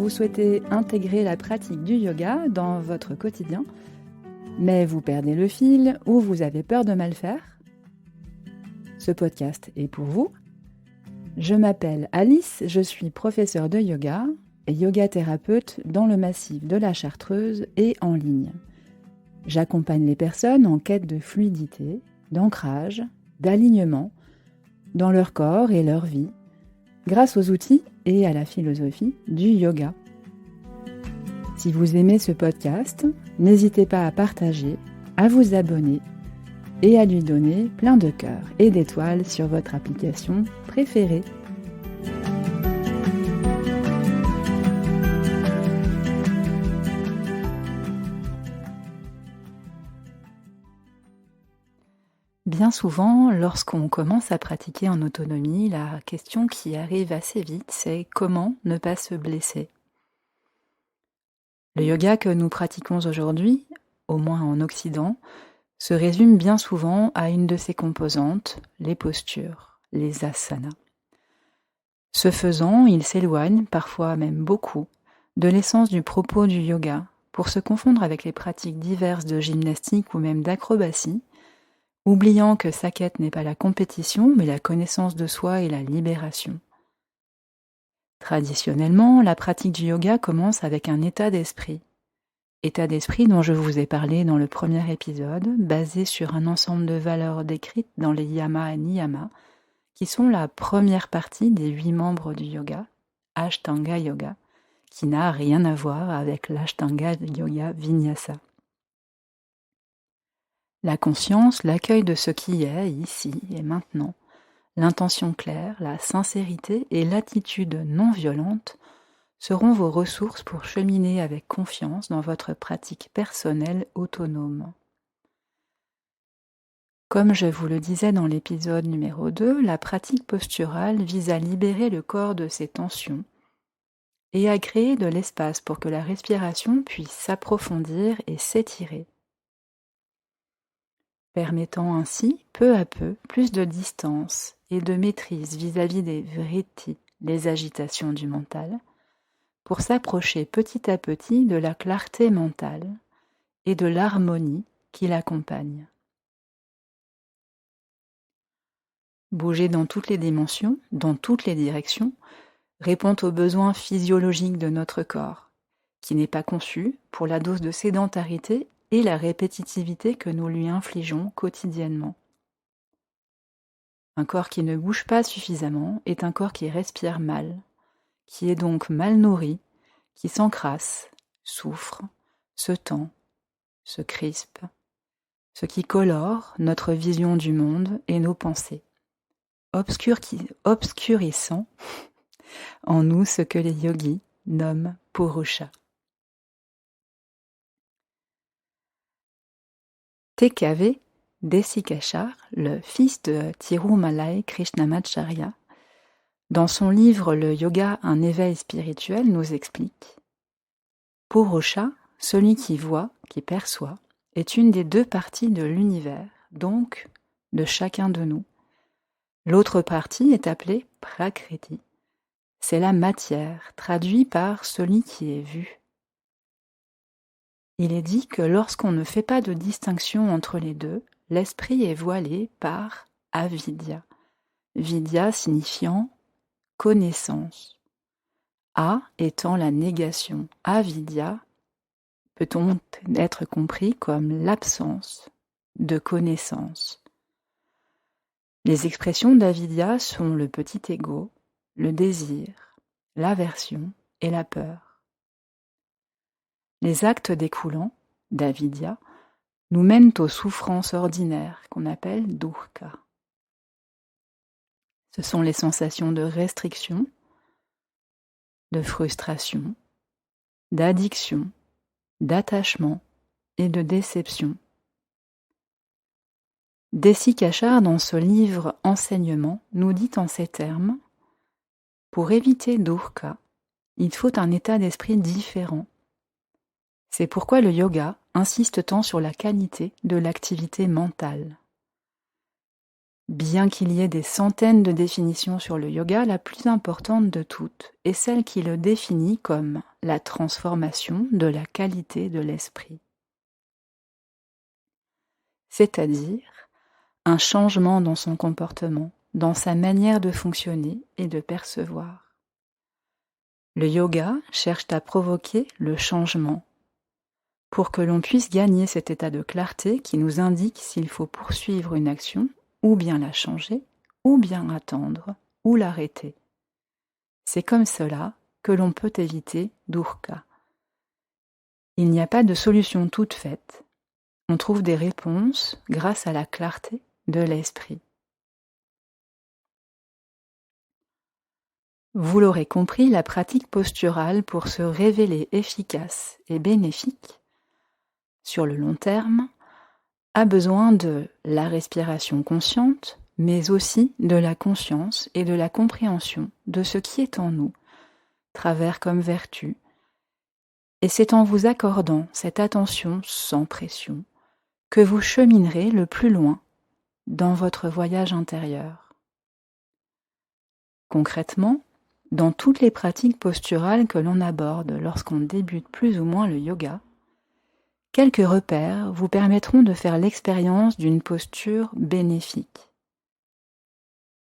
vous souhaitez intégrer la pratique du yoga dans votre quotidien, mais vous perdez le fil ou vous avez peur de mal faire. Ce podcast est pour vous. Je m'appelle Alice, je suis professeure de yoga et yoga thérapeute dans le massif de la Chartreuse et en ligne. J'accompagne les personnes en quête de fluidité, d'ancrage, d'alignement dans leur corps et leur vie, grâce aux outils et à la philosophie du yoga. Si vous aimez ce podcast, n'hésitez pas à partager, à vous abonner et à lui donner plein de cœurs et d'étoiles sur votre application préférée. Bien souvent, lorsqu'on commence à pratiquer en autonomie, la question qui arrive assez vite, c'est comment ne pas se blesser. Le yoga que nous pratiquons aujourd'hui, au moins en Occident, se résume bien souvent à une de ses composantes, les postures, les asanas. Ce faisant, il s'éloigne, parfois même beaucoup, de l'essence du propos du yoga, pour se confondre avec les pratiques diverses de gymnastique ou même d'acrobatie, oubliant que sa quête n'est pas la compétition, mais la connaissance de soi et la libération. Traditionnellement, la pratique du yoga commence avec un état d'esprit dont je vous ai parlé dans le premier épisode, basé sur un ensemble de valeurs décrites dans les yamas et niyamas, qui sont la première partie des 8 membres du yoga, Ashtanga Yoga, qui n'a rien à voir avec l'Ashtanga Yoga Vinyasa. La conscience, l'accueil de ce qui est, ici et maintenant, l'intention claire, la sincérité et l'attitude non violente seront vos ressources pour cheminer avec confiance dans votre pratique personnelle autonome. Comme je vous le disais dans l'épisode numéro 2, la pratique posturale vise à libérer le corps de ses tensions et à créer de l'espace pour que la respiration puisse s'approfondir et s'étirer, permettant ainsi, peu à peu, plus de distance et de maîtrise vis-à-vis des vrittis, les agitations du mental, pour s'approcher petit à petit de la clarté mentale et de l'harmonie qui l'accompagne. Bouger dans toutes les dimensions, dans toutes les directions, répond aux besoins physiologiques de notre corps, qui n'est pas conçu pour la dose de sédentarité et la répétitivité que nous lui infligeons quotidiennement. Un corps qui ne bouge pas suffisamment est un corps qui respire mal, qui est donc mal nourri, qui s'encrasse, souffre, se tend, se crispe, ce qui colore notre vision du monde et nos pensées, obscurissant en nous ce que les yogis nomment Purusha. TKV Desikachar, le fils de Tirumalai Krishnamacharya, dans son livre Le yoga, un éveil spirituel, nous explique: Purusha, celui qui voit, qui perçoit, est une des 2 parties de l'univers, donc de chacun de nous. L'autre partie est appelée Prakriti. C'est la matière, traduit par celui qui est vu. Il est dit que lorsqu'on ne fait pas de distinction entre les deux, l'esprit est voilé par avidya. Vidya signifiant connaissance. A étant la négation. Avidya peut-on être compris comme l'absence de connaissance. Les expressions d'avidya sont le petit ego, le désir, l'aversion et la peur. Les actes découlant d'avidya nous mènent aux souffrances ordinaires qu'on appelle dukkha. Ce sont les sensations de restriction, de frustration, d'addiction, d'attachement et de déception. Desikachar, dans ce livre Enseignement, nous dit en ces termes: pour éviter dukkha, il faut un état d'esprit différent. C'est pourquoi le yoga insiste tant sur la qualité de l'activité mentale. Bien qu'il y ait des centaines de définitions sur le yoga, la plus importante de toutes est celle qui le définit comme la transformation de la qualité de l'esprit. C'est-à-dire un changement dans son comportement, dans sa manière de fonctionner et de percevoir. Le yoga cherche à provoquer le changement pour que l'on puisse gagner cet état de clarté qui nous indique s'il faut poursuivre une action ou bien la changer, ou bien attendre, ou l'arrêter. C'est comme cela que l'on peut éviter Durkha. Il n'y a pas de solution toute faite. On trouve des réponses grâce à la clarté de l'esprit. Vous l'aurez compris, la pratique posturale, pour se révéler efficace et bénéfique sur le long terme, a besoin de la respiration consciente, mais aussi de la conscience et de la compréhension de ce qui est en nous, travers comme vertu. Et c'est en vous accordant cette attention sans pression que vous cheminerez le plus loin dans votre voyage intérieur. Concrètement, dans toutes les pratiques posturales que l'on aborde lorsqu'on débute plus ou moins le yoga, quelques repères vous permettront de faire l'expérience d'une posture bénéfique.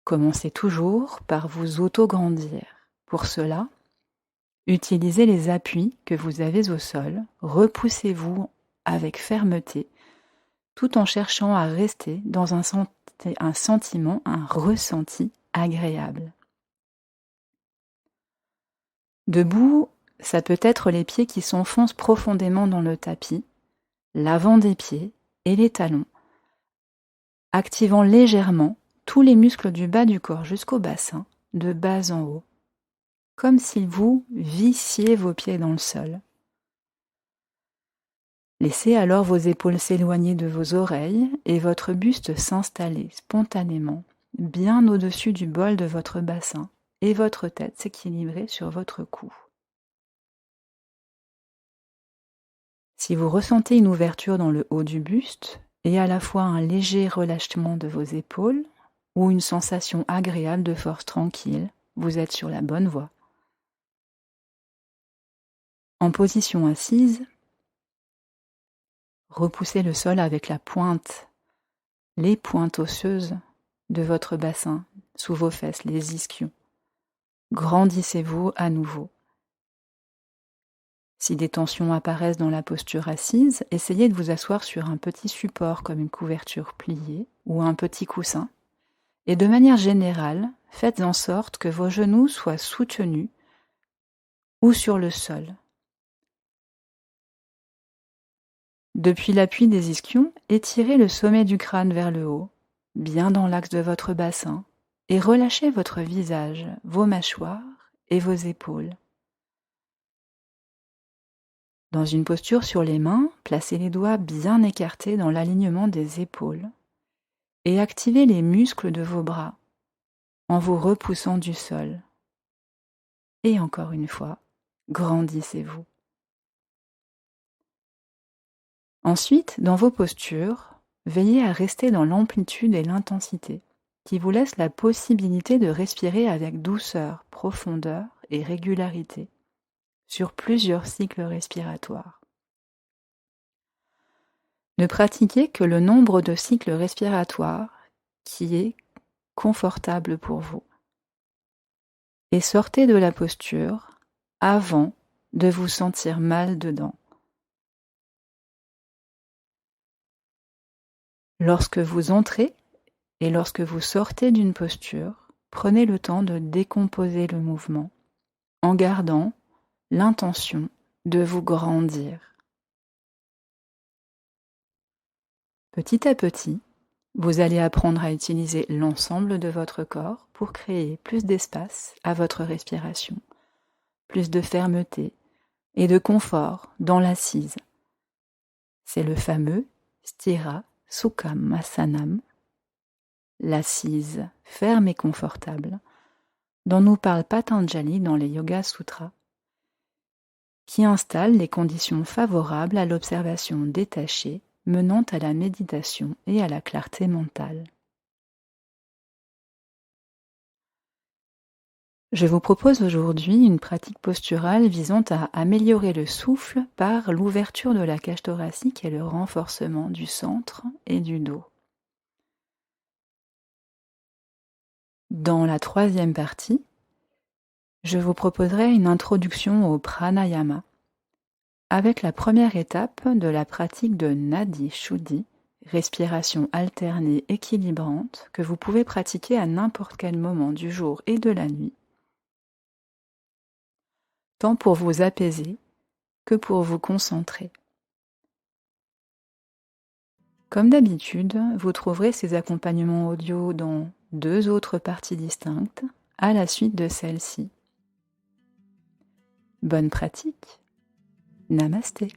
Commencez toujours par vous auto-grandir. Pour cela, utilisez les appuis que vous avez au sol, repoussez-vous avec fermeté, tout en cherchant à rester dans un sentiment, un ressenti agréable. Debout, ça peut être les pieds qui s'enfoncent profondément dans le tapis, l'avant des pieds et les talons, activant légèrement tous les muscles du bas du corps jusqu'au bassin, de bas en haut, comme si vous vissiez vos pieds dans le sol. Laissez alors vos épaules s'éloigner de vos oreilles et votre buste s'installer spontanément, bien au-dessus du bol de votre bassin, et votre tête s'équilibrer sur votre cou. Si vous ressentez une ouverture dans le haut du buste et à la fois un léger relâchement de vos épaules ou une sensation agréable de force tranquille, vous êtes sur la bonne voie. En position assise, repoussez le sol avec la pointe, les pointes osseuses de votre bassin sous vos fesses, les ischions. Grandissez-vous à nouveau. Si des tensions apparaissent dans la posture assise, essayez de vous asseoir sur un petit support comme une couverture pliée ou un petit coussin. Et de manière générale, faites en sorte que vos genoux soient soutenus ou sur le sol. Depuis l'appui des ischions, étirez le sommet du crâne vers le haut, bien dans l'axe de votre bassin, et relâchez votre visage, vos mâchoires et vos épaules. Dans une posture sur les mains, placez les doigts bien écartés dans l'alignement des épaules et activez les muscles de vos bras en vous repoussant du sol. Et encore une fois, grandissez-vous. Ensuite, dans vos postures, veillez à rester dans l'amplitude et l'intensité, qui vous laisse la possibilité de respirer avec douceur, profondeur et régularité, sur plusieurs cycles respiratoires. Ne pratiquez que le nombre de cycles respiratoires qui est confortable pour vous. Et sortez de la posture avant de vous sentir mal dedans. Lorsque vous entrez et lorsque vous sortez d'une posture, prenez le temps de décomposer le mouvement en gardant l'intention de vous grandir. Petit à petit, vous allez apprendre à utiliser l'ensemble de votre corps pour créer plus d'espace à votre respiration, plus de fermeté et de confort dans l'assise. C'est le fameux Sthira Sukhasasanam, l'assise ferme et confortable, dont nous parle Patanjali dans les Yoga Sutras, qui installe les conditions favorables à l'observation détachée menant à la méditation et à la clarté mentale. Je vous propose aujourd'hui une pratique posturale visant à améliorer le souffle par l'ouverture de la cage thoracique et le renforcement du centre et du dos. Dans la troisième partie, je vous proposerai une introduction au pranayama avec la première étape de la pratique de Nadi Shuddhi, respiration alternée équilibrante que vous pouvez pratiquer à n'importe quel moment du jour et de la nuit, tant pour vous apaiser que pour vous concentrer. Comme d'habitude, vous trouverez ces accompagnements audio dans 2 autres parties distinctes à la suite de celle-ci. Bonne pratique! Namasté!